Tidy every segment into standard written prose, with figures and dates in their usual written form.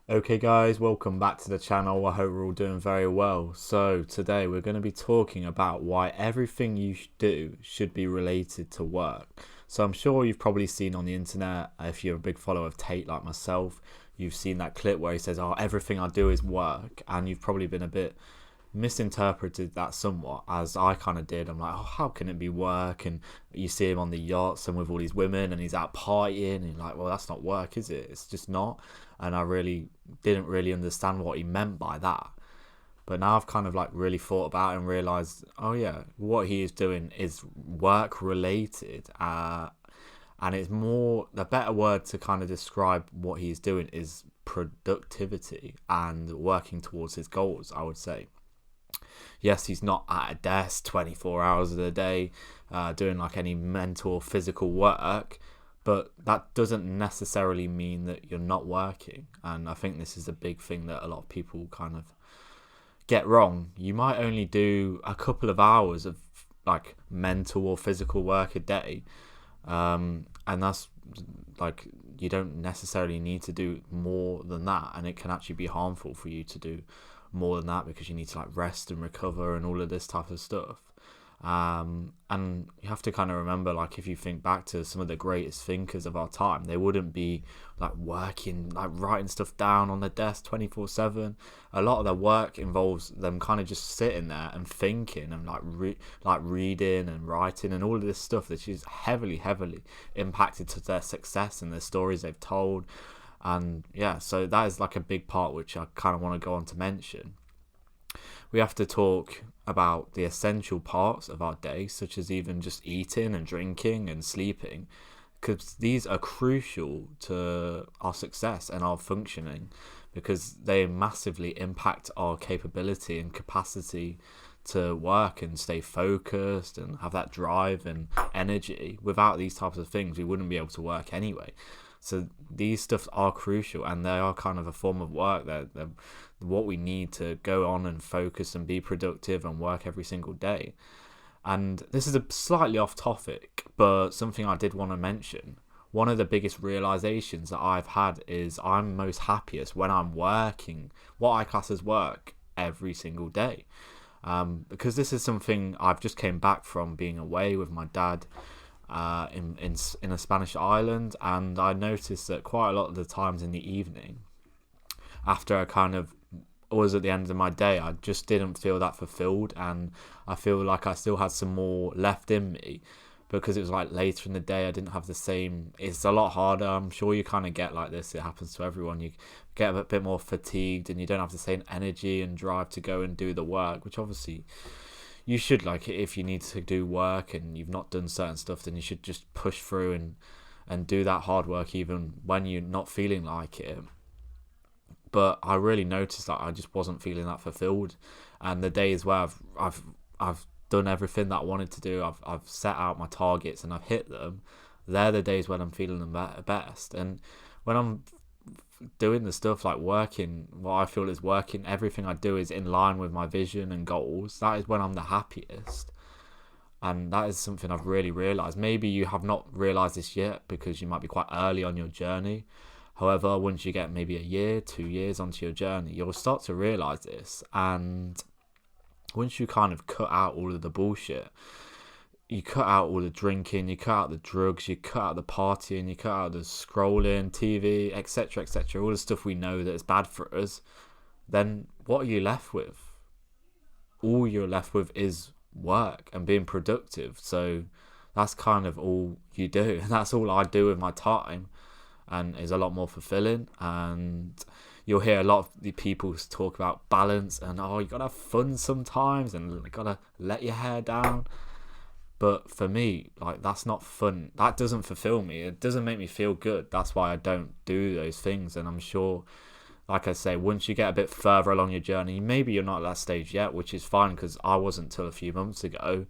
Okay guys, welcome back to the channel. I hope we're all doing very well. So today we're going to be talking about why everything you do should be related to work. So I'm sure you've probably seen on the internet, if you're a big follower of Tate like myself, you've seen that clip where he says, oh, everything I do is work. And you've probably been a bit misinterpreted that somewhat, as I kind of did. I'm like, oh, how can it be work? And you see him on the yachts and with all these women and he's out partying and you're like, well, that's not work, is it? It's just not. And I really didn't really understand what he meant by that. But now I've kind of like really thought about it and realized, oh yeah, what he is doing is work related. And it's more, the better word to kind of describe what he's doing is productivity and working towards his goals, I would say. Yes, he's not at a desk 24 hours of the day doing like any mental or physical work, but that doesn't necessarily mean that you're not working. And I think this is a big thing that a lot of people kind of get wrong. You might only do a couple of hours of like mental or physical work a day, and that's like, you don't necessarily need to do more than that, and it can actually be harmful for you to do more than that because you need to like rest and recover and all of this type of stuff. And you have to kind of remember, like, if you think back to some of the greatest thinkers of our time, they wouldn't be like working, like writing stuff down on the desk 24/7. A lot of their work involves them kind of just sitting there and thinking and like reading and writing and all of this stuff that is heavily impacted to their success and the stories they've told. And yeah, so that is like a big part which I kind of want to go on to mention. We have to talk about the essential parts of our day, such as even just eating and drinking and sleeping, because these are crucial to our success and our functioning, because they massively impact our capability and capacity to work and stay focused and have that drive and energy. Without these types of things, we wouldn't be able to work anyway. So these stuffs are crucial, and they are kind of a form of work. They're what we need to go on and focus and be productive and work every single day. And this is a slightly off topic, but something I did want to mention. One of the biggest realizations that I've had is I'm most happiest when I'm working what I class as work every single day. Because this is something I've just came back from being away with my dad in a Spanish island, and I noticed that quite a lot of the times in the evening, after I kind of was at the end of my day, I just didn't feel that fulfilled, and I feel like I still had some more left in me because it was like later in the day. I didn't have the same. It's a lot harder. I'm sure you kind of get like this. It happens to everyone. You get a bit more fatigued and you don't have the same energy and drive to go and do the work, which obviously you should. Like, if you need to do work and you've not done certain stuff, then you should just push through and do that hard work even when you're not feeling like it. But I really noticed that I just wasn't feeling that fulfilled, and the days where I've done everything that I wanted to do, I've set out my targets and I've hit them, they're the days when I'm feeling the best. And when I'm doing the stuff like working, what I feel is working, everything I do is in line with my vision and goals, that is when I'm the happiest. And that is something I've really realized. Maybe you have not realized this yet because you might be quite early on your journey. However, once you get maybe a year, 2 years onto your journey, you'll start to realize this. And once you kind of cut out all of the bullshit, you cut out all the drinking, you cut out the drugs, you cut out the partying, you cut out the scrolling, TV, etc., all the stuff we know that is bad for us, then what are you left with? All you're left with is work and being productive. So that's kind of all you do. And that's all I do with my time, and is a lot more fulfilling. And you'll hear a lot of the people talk about balance and, oh, you gotta have fun sometimes and you gotta let your hair down. But for me, like, that's not fun. That doesn't fulfill me. It doesn't make me feel good. That's why I don't do those things. And I'm sure, like I say, once you get a bit further along your journey, maybe you're not at that stage yet, which is fine, because I wasn't till a few months ago.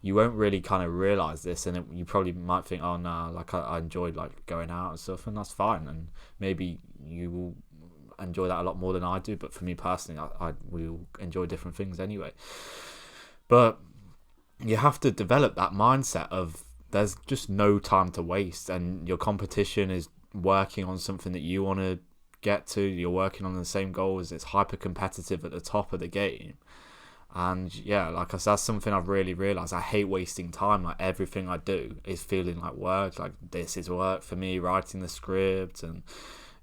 You won't really kind of realize this, and you probably might think, oh no, like I enjoyed like going out and stuff, and that's fine. And maybe you will enjoy that a lot more than I do, but for me personally, I will enjoy different things anyway. But you have to develop that mindset of there's just no time to waste, and your competition is working on something that you want to get to, you're working on the same goals, it's hyper competitive at the top of the game. And yeah, like I said, that's something I've really realised. I hate wasting time. Like, everything I do is feeling like work. Like, this is work for me, writing the script, and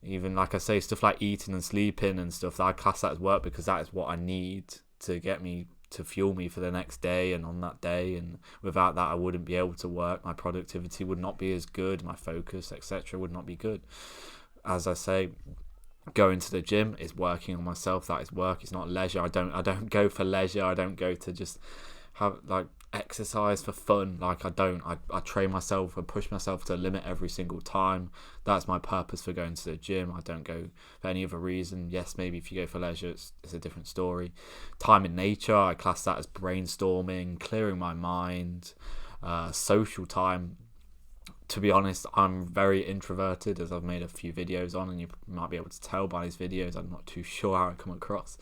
even, like I say, stuff like eating and sleeping and stuff, that I class that as work, because that is what I need to get me, to fuel me for the next day and on that day. And without that, I wouldn't be able to work. My productivity would not be as good, my focus, etc., would not be good. As I say, going to the gym is working on myself. That is work. It's not leisure. I don't go for leisure. I don't go to just have like exercise for fun. Like, I train myself and push myself to a limit every single time. That's my purpose for going to the gym. I don't go for any other reason. Yes, maybe if you go for leisure, it's a different story. Time in nature, I class that as brainstorming, clearing my mind. Social time, to be honest, I'm very introverted, as I've made a few videos on, and you might be able to tell by these videos. I'm not too sure how I come across.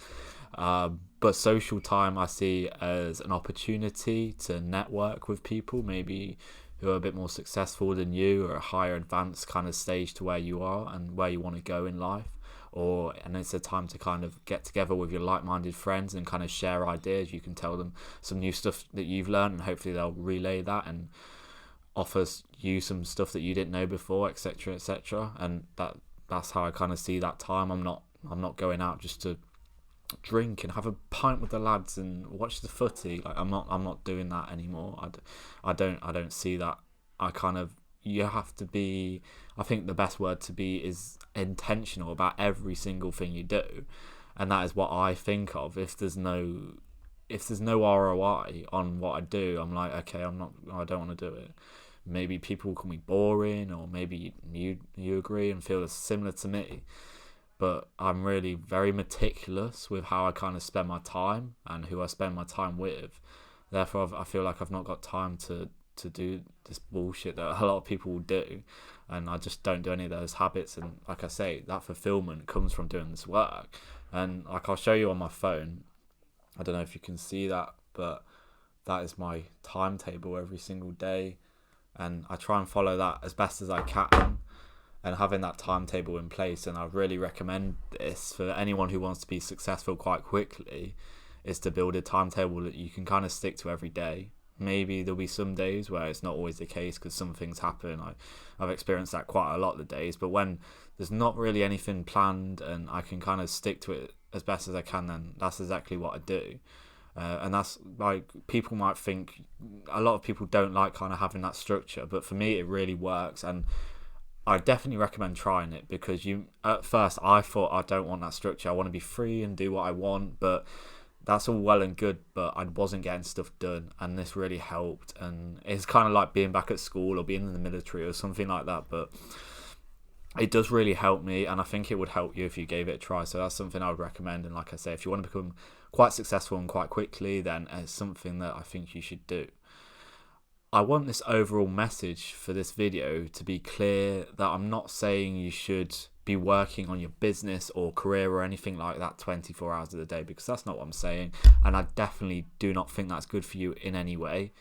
But social time I see as an opportunity to network with people, maybe who are a bit more successful than you, or a higher advanced kind of stage to where you are and where you want to go in life. And it's a time to kind of get together with your like-minded friends and kind of share ideas. You can tell them some new stuff that you've learned, and hopefully they'll relay that and offers you some stuff that you didn't know before, etc., etc. And that's how I kind of see that time. I'm not going out just to drink and have a pint with the lads and watch the footy. Like, I'm not doing that anymore. I don't see that. You have to be, I think the best word to be is intentional about every single thing you do, and that is what I think of. If there's no ROI on what I do, I'm like, okay, I don't want to do it. Maybe people call me boring, or maybe you agree and feel similar to me. But I'm really very meticulous with how I kind of spend my time and who I spend my time with. Therefore, I feel like I've not got time to do this bullshit that a lot of people will do, and I just don't do any of those habits. And like I say, that fulfillment comes from doing this work. And like, I'll show you on my phone. I don't know if you can see that, but that is my timetable every single day, and I try and follow that as best as I can, and having that timetable in place. And I really recommend this for anyone who wants to be successful quite quickly, is to build a timetable that you can kind of stick to every day. Maybe there'll be some days where it's not always the case, because some things happen. I've experienced that quite a lot of the days, but when there's not really anything planned and I can kind of stick to it as best as I can, then that's exactly what I do. And that's, like, people might think, a lot of people don't like kind of having that structure, but for me it really works. And I definitely recommend trying it, because at first I thought, I don't want that structure, I want to be free and do what I want. But that's all well and good, but I wasn't getting stuff done, and this really helped. And it's kind of like being back at school or being in the military or something like that, but it does really help me, and I think it would help you if you gave it a try. So that's something I would recommend. And like I say, if you want to become quite successful and quite quickly, then it's something that I think you should do. I want this overall message for this video to be clear, that I'm not saying you should be working on your business or career or anything like that 24 hours of the day, because that's not what I'm saying, and I definitely do not think that's good for you in any way.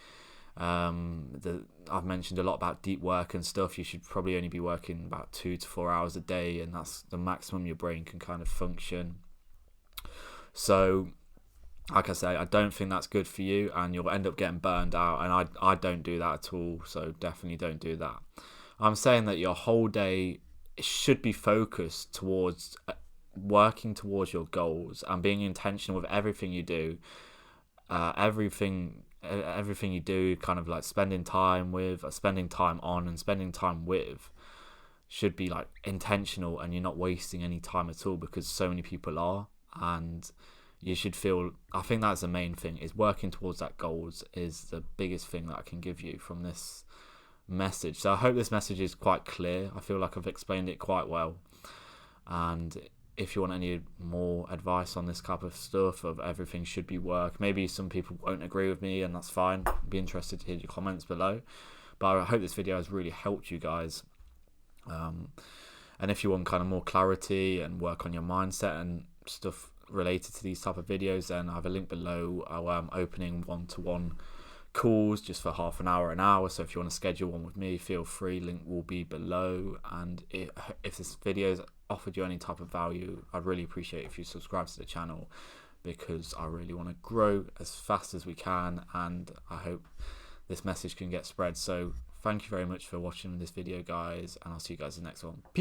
I've mentioned a lot about deep work and stuff. You should probably only be working about 2 to 4 hours a day, and that's the maximum your brain can kind of function. So like I say, I don't think that's good for you, and you'll end up getting burned out, and I don't do that at all. So definitely don't do that. I'm saying that your whole day should be focused towards working towards your goals and being intentional with everything you do. Everything you do, kind of like spending time on and spending time with, should be like intentional, and you're not wasting any time at all, because so many people are. And you should feel, I think that's the main thing, is working towards that goals is the biggest thing that I can give you from this message. So I hope this message is quite clear. I feel like I've explained it quite well. And if you want any more advice on this type of stuff, of everything should be work, maybe some people won't agree with me, and that's fine. I'd be interested to hear your comments below. But I hope this video has really helped you guys. And if you want kind of more clarity and work on your mindset and stuff related to these type of videos, then I have a link below. I'm opening one-to-one calls just for half an hour. So if you want to schedule one with me, feel free, link will be below. And if this video is offered you any type of value, I'd really appreciate if you subscribe to the channel, because I really want to grow as fast as we can, and I hope this message can get spread. So thank you very much for watching this video, guys, and I'll see you guys in the next one. Peace.